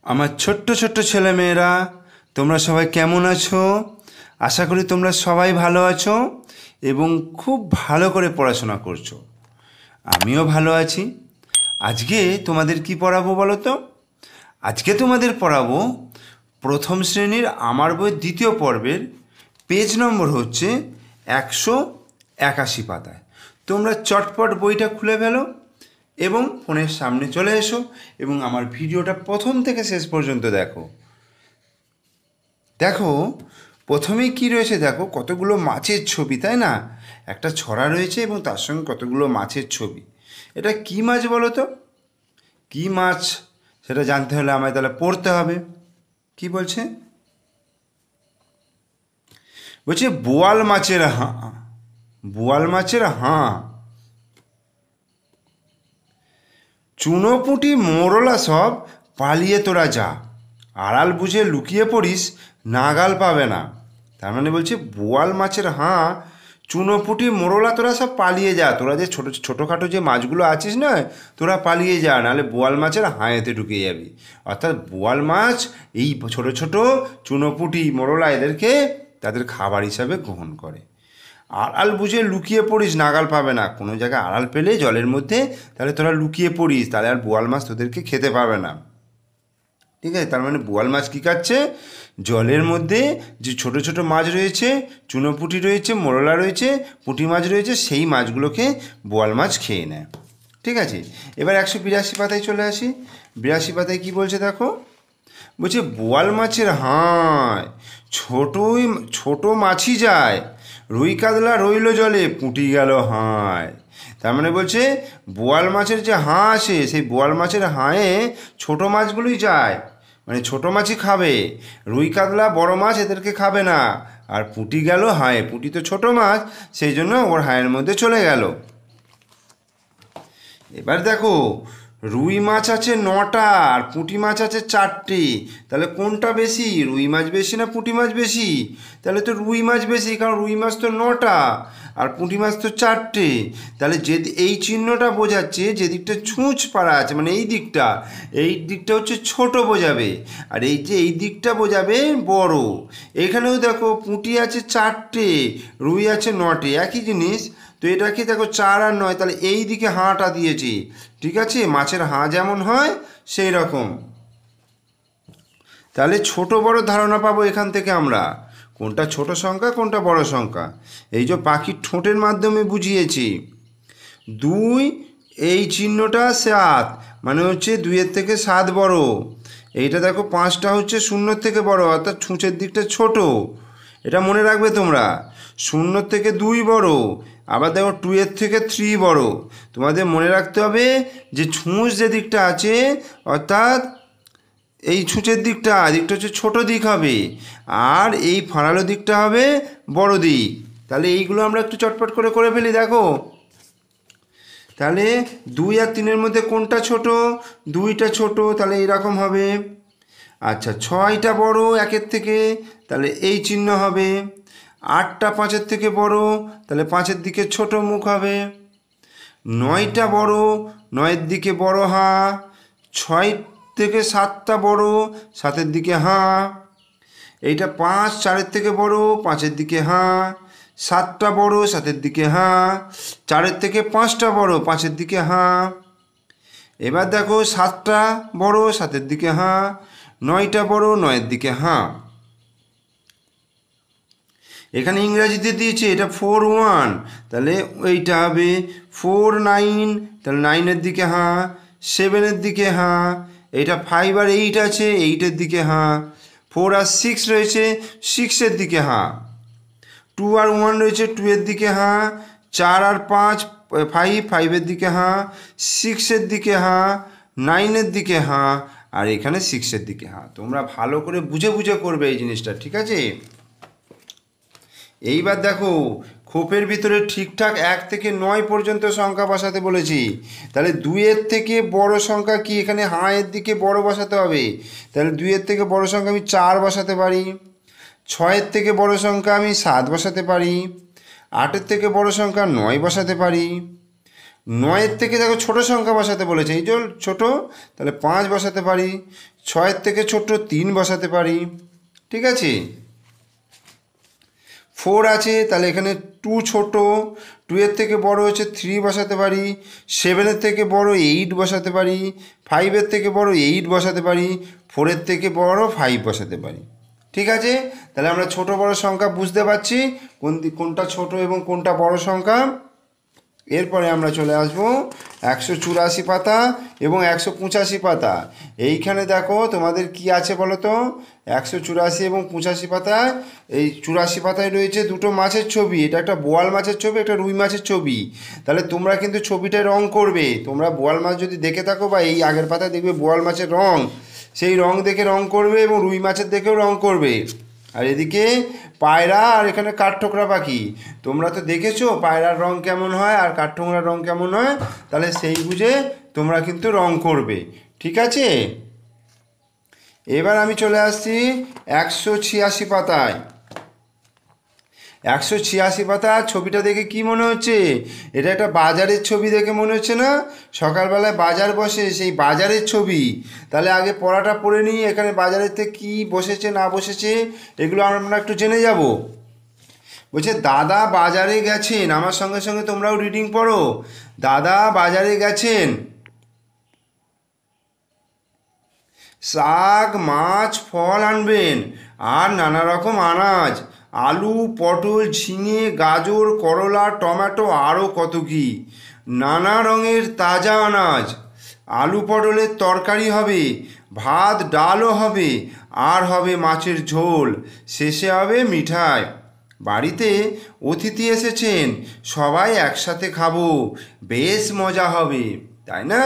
আমার ছোট্ট ছোট্ট ছেলেমেয়েরা, তোমরা সবাই কেমন আছো? আশা করি তোমরা সবাই ভালো আছো এবং খুব ভালো করে পড়াশোনা করছো। আমিও ভালো আছি। আজকে তোমাদের কি পড়াবো বলো তো? আজকে তোমাদের পড়াবো প্রথম শ্রেণীর আমার বইয়ের দ্বিতীয় পর্বের পেজ নম্বর হচ্ছে 181 পাতায়। তোমরা চটপট বইটা খুলে ফেলো এবং ফোনের সামনে চলে এসো এবং আমার ভিডিওটা প্রথম থেকে শেষ পর্যন্ত দেখো। দেখো প্রথমেই কি রয়েছে, দেখো কতগুলো মাছের ছবি, তাই না? একটা ছড়া রয়েছে এবং তার সঙ্গে কতগুলো মাছের ছবি। এটা কি মাছ বলো তো? কি মাছ সেটা জানতে হলে আমায় তাহলে পড়তে হবে। কি বলছে? বলছে বোয়াল মাছের হাঁ। বোয়াল মাছের হাঁ। চুনোপুঁটি মোরলা সব পালিয়ে তোরা যা, আড়াল বুঝে লুকিয়ে পড়িস নাগাল পাবে না। তার মানে বলছে বোয়াল মাছের হাঁ, চুনোপুঁটি মোরলা তোরা সব পালিয়ে যা। তোরা যে ছোটোখাটো যে মাছগুলো আছিস না, তোরা পালিয়ে যা, নাহলে বোয়াল মাছের হাঁয়েতে ঢুকে যাবি। অর্থাৎ বোয়াল মাছ এই ছোট ছোট চুনোপুঁটি মোরলা এদেরকে তাদের খাবার হিসাবে গ্রহণ করে। আড়াল বুঝে লুকিয়ে পড়িস নাগাল পাবে না। কোনো জায়গায় আড়াল পেলে জলের মধ্যে, তাহলে তোরা লুকিয়ে পড়িস, তাহলে আর বোয়াল মাছ তোদেরকে খেতে পাবে না। ঠিক আছে? তার মানে বোয়াল মাছ কী খাচ্ছে? জলের মধ্যে যে ছোট ছোট মাছ রয়েছে, চুনোপুঁটি রয়েছে, মোরলা রয়েছে, পুঁটি মাছ রয়েছে, সেই মাছগুলোকে বোয়াল মাছ খেয়ে নেয়। ঠিক আছে? এবার 182 পাতায় চলে আসি। 82 পাতায় কী বলছে দেখো। বলছে বোয়াল মাছের হাঁয় ছোট মাছই যায়, রুই কাতলা রইল জলে পুঁটি গেল হাঁয়। তার মানে বলছে বোয়াল মাছের যে হাঁ আসে, সেই বোয়াল মাছের হাঁয়ে ছোট মাছগুলোই যায়, মানে ছোট মাছই খাবে। রুই কাতলা বড় মাছ এদেরকে খাবে না। আর পুঁটি গেল হাঁয়ে, পুঁটি তো ছোট মাছ, সেই জন্য ওর হাঁয়ের মধ্যে চলে গেল। এবার দেখো রুই মাছ আছে 9টা আর পুঁটি মাছ আছে 4টে। তাহলে কোনটা বেশি, রুই মাছ বেশি না পুঁটি মাছ বেশি? তাহলে তো রুই মাছ বেশি, কারণ রুই মাছ তো 9টা আর পুঁটি মাছ তো 4টে। তাহলে যে এই চিহ্নটা বোঝাচ্ছে যে দিকটা ছুঁচ পাড়া আছে, মানে এই দিকটা হচ্ছে ছোট বোঝাবে, আর এই যে এই দিকটা বোঝাবে বড়। এখানেও দেখো পুঁটি আছে 4টে, রুই আছে 9টে, একই জিনিস। তো এটাকে দেখো 4 আর 9, তাহলে এই দিকে হাঁটা দিয়েছি। ঠিক আছে? মাছের হাঁ যেমন হয় সেই রকম। তাহলে ছোট বড় ধারণা পাবো এখান থেকে আমরা, কোনটা ছোট সংখ্যা কোনটা বড় সংখ্যা। এই যে পাখির ঠোঁটের মাধ্যমে বুঝিয়েছি। 2 এই চিহ্নটা 7, মানে হচ্ছে 2-এর থেকে 7 বড়। এইটা দেখো 5টা হচ্ছে 0-এর থেকে বড়, অর্থাৎ ছুঁচের দিকটা ছোট। এটা মনে রাখবে তোমরা, 0-এর থেকে 2 বড়। আবার দেখো 2-এর থেকে 3 বড়। তোমাদের মনে রাখতে হবে যে ছুঁচ যে দিকটা আছে, অর্থাৎ এই ছুঁচের দিকটা হচ্ছে ছোট দিক হবে, আর এই ফাড়ালো দিকটা হবে বড় দিক। তাহলে এইগুলো আমরা একটু চটপট করে ফেলি। দেখো তাহলে 2 আর 3-এর মধ্যে কোনটা ছোট? 2টা ছোট, তাহলে এইরকম হবে। আচ্ছা 6টা বড় 1-এর থেকে, তাহলে এই চিহ্ন হবে। 8টা 5-এর থেকে বড়, তাহলে 5-এর দিকে ছোট মুখ হবে। 9টা বড়, 9-এর দিকে বড় হাঁ। 6 থেকে 7টা বড়, 7-এর দিকে হাঁ। এইটা 5 4-এর থেকে বড়, 5-এর দিকে হাঁ। 7টা বড়, 7-এর দিকে হাঁ। 4-এর থেকে 5টা বড়, 5-এর দিকে হাঁ। এবার দেখো 7টা বড়, 7-এর দিকে হাঁ। 9টা বড়, 9-এর দিকে হাঁ। এখানে ইংরাজিতে দিয়েছে এটা 4-1, তাহলে এইটা হবে 4-9, তাহলে 9-এর দিকে হাঁ। 7-এর দিকে হাঁ। এইটা 5 আর 8 আছে, 8-এর দিকে হাঁ। 4 আর 6 রয়েছে, 6-এর দিকে হাঁ। 2 আর 1 রয়েছে, 2-এর দিকে হাঁ। 4 আর 5 5-এর দিকে হাঁ। 6-এর দিকে হাঁ। 9-এর দিকে হাঁ, আর এখানে 6-এর দিকে হাঁ। তোমরা ভালো করে বুঝে করবে এই জিনিসটা, ঠিক আছে? এইবার দেখো খোপের ভিতরে ঠিকঠাক 1 থেকে 9 পর্যন্ত সংখ্যা বসাতে বলেছি। তাহলে 2-এর থেকে বড় সংখ্যা কি? এখানে হাঁয়ের দিকে বড় বসাতে হবে। তাহলে 2-এর থেকে বড় সংখ্যা আমি 4 বসাতে পারি। 6-এর থেকে বড় সংখ্যা আমি 7 বসাতে পারি। 8-এর থেকে বড় সংখ্যা 9 বসাতে পারি। নয়ের থেকে দেখো ছোট সংখ্যা বসাতে বলেছে, এই যে ছোট, তাহলে 5 বসাতে পারি। 6-এর থেকে ছোট 3 বসাতে পারি, ঠিক আছে। 4 আছে, তাহলে এখানে 2 ছোট, 2-এর থেকে বড় হচ্ছে 3 বসাতে পারি। 7-এর থেকে বড় 8 বসাতে পারি। 5-এর থেকে বড় 8 বসাতে পারি। 4-এর থেকে বড় 5 বসাতে পারি, ঠিক আছে। তাহলে আমরা ছোট বড় সংখ্যা বুঝতে পারছি কোনটা ছোট এবং কোনটা বড় সংখ্যা। এরপরে আমরা চলে আসব 184 পাতা এবং 185 পাতা। এইখানে দেখো তোমাদের কি আছে বলো তো, 184 এবং 85 পাতায়, এই 84 পাতায় রয়েছে দুটো মাছের ছবি, এটা একটা বোয়াল মাছের ছবি, একটা রুই মাছের ছবি। তাহলে তোমরা কিন্তু ছবিটায় রং করবে। তোমরা বোয়াল মাছ যদি দেখে থাকো বা এই আগের পাতায় দেখবে বোয়াল মাছের রং, সেই রং দেখে রং করবে এবং রুই মাছের দেখেও রং করবে। আর এদিকে পায়রা আর এখানে কাঠঠোকরা পাখি, তোমরা তো দেখেছো পায়রার রং কেমন হয় আর কাঠঠোকরার রং কেমন হয়, তাহলে সেই বুঝে তোমরা কিন্তু রং করবে, ঠিক আছে। এবার আমি চলে আসছি 186 পাতায়। 186 পাতা ছবিটা দেখে কি মনে হচ্ছে? এটা একটা বাজারের ছবি দেখে মনে হচ্ছে না? সকালবেলায় বাজার বসে, সেই বাজারের ছবি। তাহলে আগে পড়াটা পড়ে নিই, এখানে বাজারেতে কি বসেছে না বসেছে এগুলো আমরা একটু জেনে যাব। বলছে দাদা বাজারে গেছেন, আমার সঙ্গে সঙ্গে তোমরাও রিডিং পড়ো। দাদা বাজারে গেছেন, শাক মাছ ফল আনবেন আর নানা রকম আনাজ, আলু পটল ঝিঙে গাজর করলা টমেটো আরও কত কী, নানা রঙের তাজা আনাজ। আলু পটলের তরকারি হবে, ভাত ডালও হবে, আর হবে মাছের ঝোল, শেষে হবে মিঠাই। বাড়িতে অতিথি এসেছেন, সবাই একসাথে খাবো, বেশ মজা হবে। তাই না?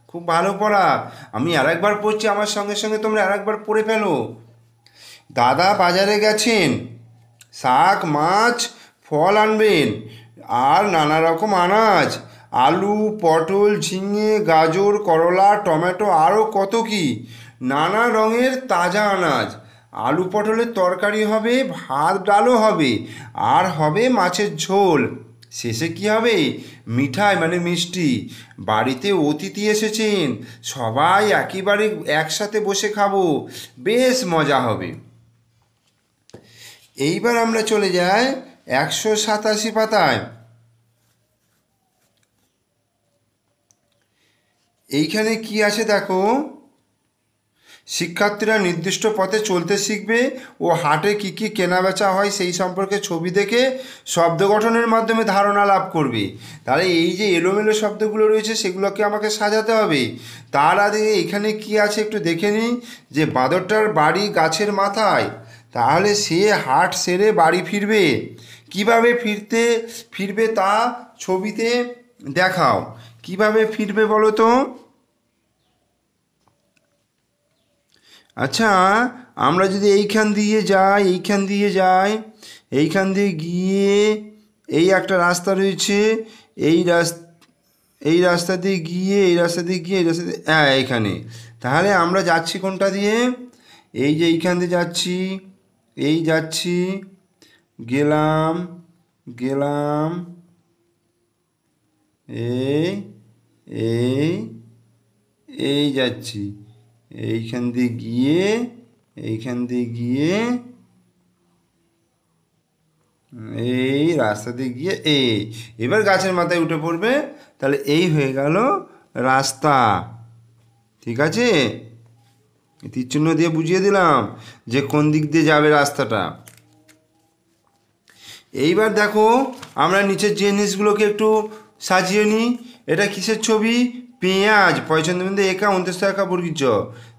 খুব ভালো পড়া। আমি আরেকবার পড়ছি, আমার সঙ্গে সঙ্গে তোমরা আরেকবার পড়ে ফেলো। দাদা বাজারে গেছেন, শাক মাছ ফল আনবেন আর নানা রকম আনাজ, আলু পটল ঝিঙে গাজর করলা টমেটো আরও কত কী, নানা রঙের তাজা আনাজ। আলু পটলের তরকারি হবে, ভাত ডালও হবে, আর হবে মাছের ঝোল, শেষে কি হবে? মিঠাই মানে মিষ্টি। বাড়িতে অতিথি এসেছেন, সবাই একেবারে একসাথে বসে খাবো, বেশ মজা হবে। এইবার আমরা চলে যাই 187 পাতায়। এইখানে কি আছে দেখো, শিক্ষার্থীরা নির্দিষ্ট পথে চলতে শিখবে ও হাটে কী কী কেনাবেচা হয় সেই সম্পর্কে ছবি দেখে শব্দ গঠনের মাধ্যমে ধারণা লাভ করবে। তাহলে এই যে এলোমেলো শব্দগুলো রয়েছে সেগুলোকে আমাকে সাজাতে হবে। তার আগে এখানে কি আছে একটু দেখে নিই, যে বাঁদরটার বাড়ি গাছের মাথায়, তাহলে সে হাট সেরে বাড়ি ফিরবে। কিভাবে ফিরবে তা ছবিতে দেখাও। কিভাবে ফিরবে বলো তো? আচ্ছা, আমরা যদি এইখান দিয়ে যাই, এইখান দিয়ে গিয়ে এই একটা রাস্তা রয়েছে, এই রাস্তা দিয়ে গিয়ে হ্যাঁ এইখানে, তাহলে আমরা যাচ্ছি কোনটা দিয়ে? এই যে এইখান দিয়ে যাচ্ছি, গেলাম এই যাচ্ছি, এইখান দিয়ে গিয়ে এই রাস্তা দিয়ে গিয়ে এবার গাছের মাথায় উঠে পড়বে। তাহলে এই হয়ে গেল রাস্তা, ঠিক আছে। তীরচিহ্ন দিয়ে বুঝিয়ে দিলাম যে কোন দিক দিয়ে যাবে রাস্তাটা। এইবার দেখো আমরা নিচের জিনিসগুলোকে একটু সাজিয়ে নিই। এটা কিসের ছবি? পেঁয়াজ। পয়চন্দ্রবিন্দু একা অন্ত্যেস্তয় আঁকা বর্গীর জ,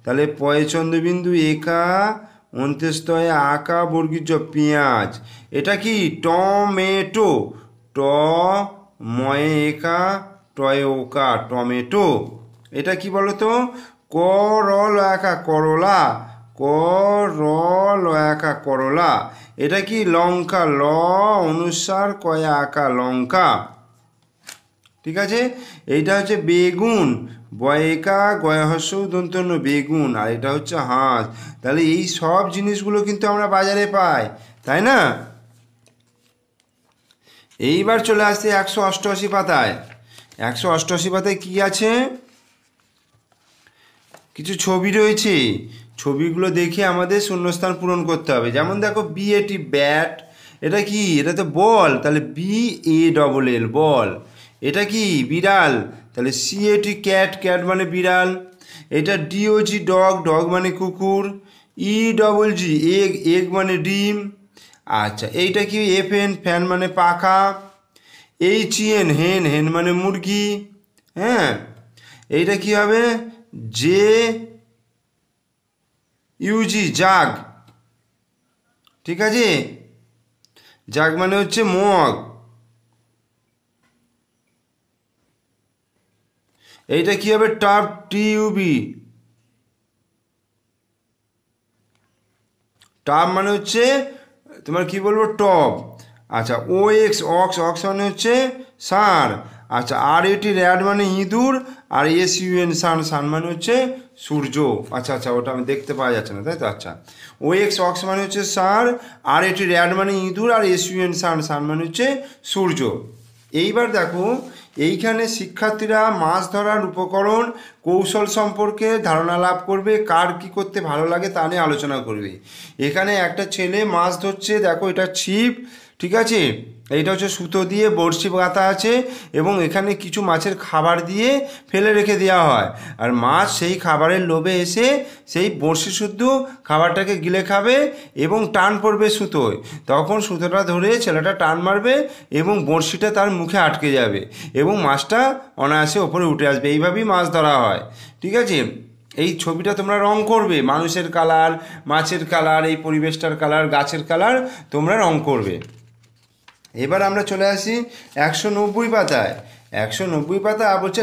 তাহলে পয়চন্দ্রবিন্দু একা অন্ত্যেস্তয় আঁকা বর্গীর জ পেঁয়াজ। এটা কি? টমেটো। ট ময়ে একা টয়ে ওকা টমেটো। এটা কি বলো তো? করল একা করলা। করল একা করলা। এটা কি? লঙ্কা। ল অনুসার কয়া আঁকা লঙ্কা, ঠিক আছে। এইটা হচ্ছে বেগুন। বয়েকা গয়হস্য দন্তন্য বেগুন। আর এটা হচ্ছে হাঁস। তাহলে এই সব জিনিসগুলো কিন্তু আমরা বাজারে পাই, তাই না? এইবার চলে আসছে 188 পাতায়। 188 পাতায় কি আছে? কিছু ছবি রয়েছে, ছবিগুলো দেখে আমাদের শূন্যস্থান পূরণ করতে হবে। যেমন দেখো বিএটি ব্যাট, এটা কি? এটা তো বল, তাহলে BALL বল। এটা কি? বিড়াল, তাহলে CAT ক্যাট, ক্যাট মানে বিড়াল। এটা DOG ডগ, ডগ মানে কুকুর। EGG এগ, এগ মানে ডিম। আচ্ছা এইটা কি? FN ফ্যান মানে পাখা। HEN হেন, হেন মানে মুরগি। হ্যাঁ, এইটা কি হবে? JUG জাগ, ঠিক আছে? জাগ মানে হচ্ছে মগ। এইটা কি হবে? টাব, TUB টাব মানে হচ্ছে তোমার কি বলবো? টব। আচ্ছা OX অক্স, অক্স মানে হচ্ছে ষাঁড়। আচ্ছা RAT র্যাড মানে ইঁদুর। আর SUN সান, সান মানে হচ্ছে সূর্য। আচ্ছা আচ্ছা, ওটা আমি দেখতে পাওয়া যাচ্ছে না, তাই তো? আচ্ছা OX অক্স মানে হচ্ছে ষাঁড়, RAT র্যাড মানে ইঁদুর, আর SUN সান, সান মানে হচ্ছে সূর্য। এইবার দেখো এইখানে শিক্ষার্থীরা মাছ ধরার উপকরণ, কৌশল সম্পর্কে ধারণা লাভ করবে, কার কী করতে ভালো লাগে তা নিয়ে আলোচনা করবে। এখানে একটা ছেলে মাছ ধরছে, দেখো এটা ছিপ, ঠিক আছে? এইটা হচ্ছে সুতো দিয়ে বড়শি গাঁথা আছে, এবং এখানে কিছু মাছের খাবার দিয়ে ফেলে রেখে দেওয়া হয়, আর মাছ সেই খাবারের লোভে এসে সেই বড়শি শুদ্ধ খাবারটাকে গিলে খাবে, এবং টান পড়বে সুতোয়, তখন সুতোটা ধরে ছেলেটা টান মারবে এবং বড়শিটা তার মুখে আটকে যাবে, এবং মাছটা অনায়াসে ওপরে উঠে আসবে। এইভাবেই মাছ ধরা হয়, ঠিক আছে? এই ছবিটা তোমরা রং করবে, মানুষের কালার, মাছের কালার, এই পরিবেশটার কালার, গাছের কালার তোমরা রং করবে। এবার আমরা চলে আসি 190 পাতায়। 190 পাতা বলছে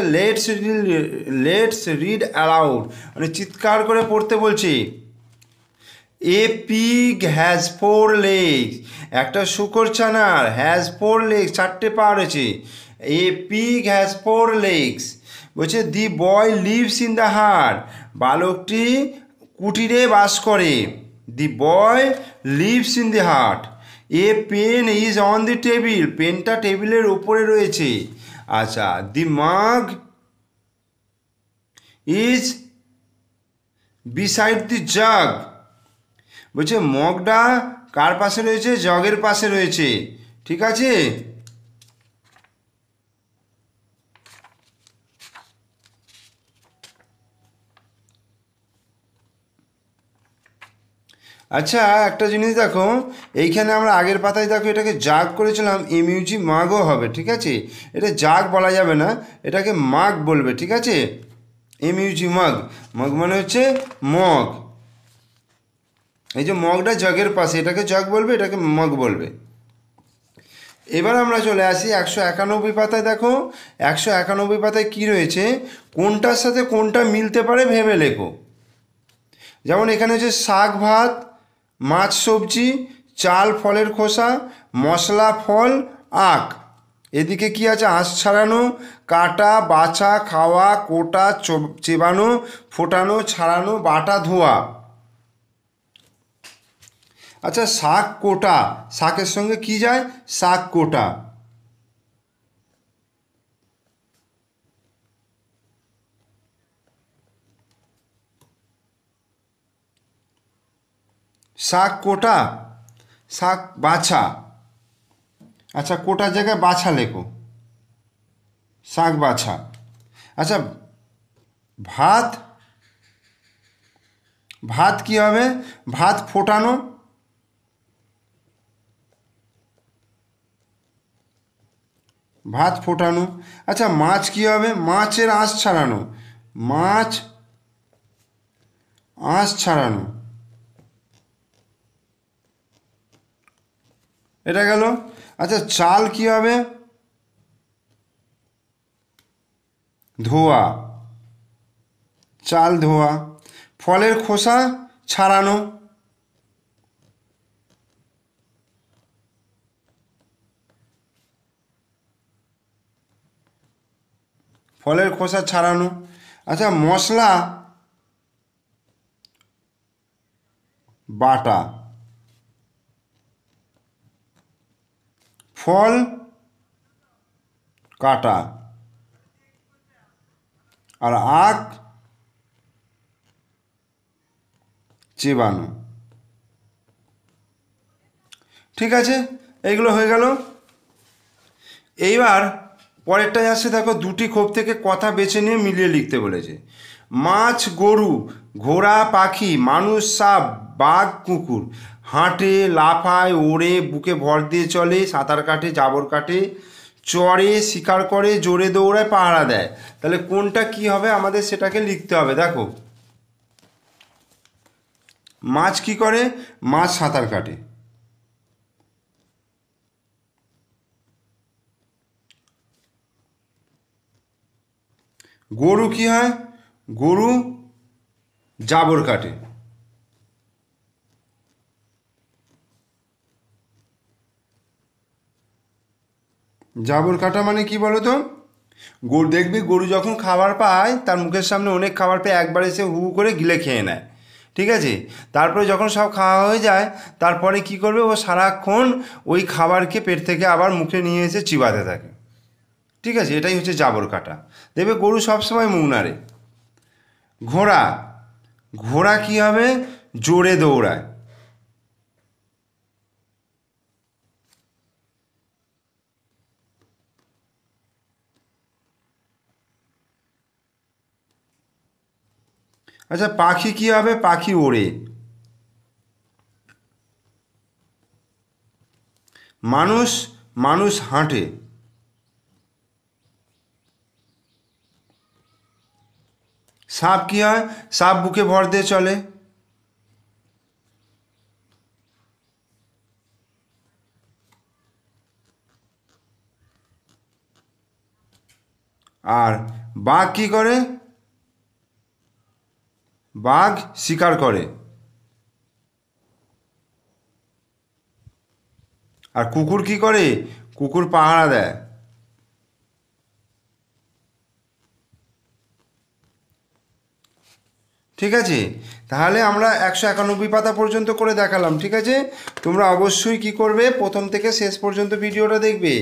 লেটস রিড অ্যালাউড, মানে চিৎকার করে পড়তে বলছি। এ পিগ হ্যাজ 4 legs, একটা শূকর ছানার হ্যাজ 4 legs, 4টে পা রয়েছে। এ পিগ হ্যাজ 4 legs বলছে দি বয় লিভস ইন দ্য হাট, বালকটি কুটিরে বাস করে। দি বয় leaves in the hut. A pen is on the table, পেনটা টেবিলের উপরে রয়েছে। আচ্ছা দি মাগ ইজ বিসাইড দি জাগ, বলছে মগটা কার পাশে রয়েছে? জগের পাশে রয়েছে, ঠিক আছে? আচ্ছা একটা জিনিস দেখো, এইখানে আমরা আগের পাতায় দেখো এটাকে জাগ করেছিলাম, এমইউজি মাগও হবে, ঠিক আছে? এটা জাগ বলা যাবে না, এটাকে মাগ বলবে, ঠিক আছে? এমইউজি মাগ, মগ মানে হচ্ছে মগ। এই যে মগটা জগের পাশে, এটাকে জগ বলবে, এটাকে মগ বলবে। এবার আমরা চলে আসি 191 পাতায়। দেখো 191 পাতায় কি রয়েছে, কোনটার সাথে কোনটা মিলতে পারে ভেবে লেখো। যেমন এখানে হচ্ছে শাক ভাত, মাছ সবজি, চাল ফলের খোসা, মশলা ফল, আখ। এদিকে কি আছে? আঁশ ছাড়ানো, কাটা, বাছা, খাওয়া, কোটা, চেবানো, ফোটানো, ছাড়ানো, বাটা, ধোয়া। আচ্ছা শাক কোটা, শাকের সঙ্গে কি যায়? শাক কোটা। শাক কোটা, শাক বাছা। আচ্ছা কোটার জায়গায় বাছা লেখো, শাক বাছা। আচ্ছা ভাত, ভাত কি হবে? ভাত ফোটানো। ভাত ফোটানো। আচ্ছা মাছ কি হবে? মাছের আঁশ ছাড়ানো, মাছ আঁশ ছাড়ানো, এটা গেল। আচ্ছা চাল কি হবে? ধোয়া, চাল ধোয়া। ফলের খোসা ছাড়ানো, ফলের খোসা ছাড়ানো। আচ্ছা মশলা বাটা, ফল কাটা। আর আগ চেবানো। ঠিক আছে, এইগুলো হয়ে গেল। এইবার পরেরটায় আসছে, দেখো দুটি ক্ষোভ থেকে কথা বেছে নিয়ে মিলিয়ে লিখতে বলেছে। মাছ, গরু, ঘোড়া, পাখি, মানুষ, সাপ, বাঘ, কুকুর হাঁটে, লাফায়, ওড়ে, বুকে ভর দিয়ে চলে, সাঁতার কাটে, জাবর কাটে, চড়ে, শিকার করে, জোরে দৌড়ায়, পাহারা দেয়। তাহলে কোনটা কি হবে আমাদের সেটাকে লিখতে হবে। দেখো, মাছ কি করে? মাছ সাঁতার কাটে। গরু কি হয়? গরু জাবর কাটে। জাবর কাটা মানে কি বলো তো? গরু দেখবি, গরু যখন খাবার পায় তার মুখের সামনে অনেক খাবার পেয়ে একবারে সে হু করে গিলে খেয়ে নেয়। ঠিক আছে, তারপরে যখন সব খাওয়া হয়ে যায় তারপরে কি করবে, ও সারাক্ষণ ওই খাবারকে পেট থেকে আবার মুখে নিয়ে এসে চিবাতে থাকে। ঠিক আছে, এটাই হচ্ছে জাবর কাটা। দেখবে গরু সবসময় মুখ নাড়ে। ঘোড়া, ঘোড়া কি হবে? জোরে দৌড়ায়। আচ্ছা, পাখি কি হবে? পাখি ওড়ে। মানুষ, মানুষ হাঁটে। সাপ কি হয়? সাপ বুকে ভর দিয়ে চলে। আর বাঘ কি করে? বাঘ শিকার করে। আর কুকুর কি করে? কুকুর পাহারা দেয়। ঠিক আছে, তাহলে আমরা 191 পাতা পর্যন্ত করে দেখালাম। ঠিক আছে, তোমরা অবশ্যই কি করবে, প্রথম থেকে শেষ পর্যন্ত ভিডিওটা দেখবে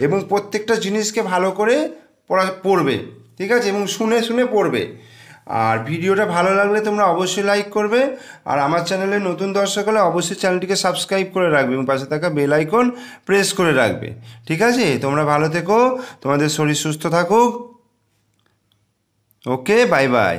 এবং প্রত্যেকটা জিনিসকে ভালো করে পড়বে। ঠিক আছে, এবং শুনে শুনে পড়বে। আর ভিডিওটা ভালো লাগলে তোমরা অবশ্যই লাইক করবে। আর আমার চ্যানেলে নতুন দর্শক হলে অবশ্যই চ্যানেলটিকে সাবস্ক্রাইব করে রাখবে এবং পাশে থাকা বেল আইকন প্রেস করে রাখবে। ঠিক আছে, তোমরা ভালো থেকো, তোমাদের শরীর সুস্থ থাকুক। ওকে, বাই বাই।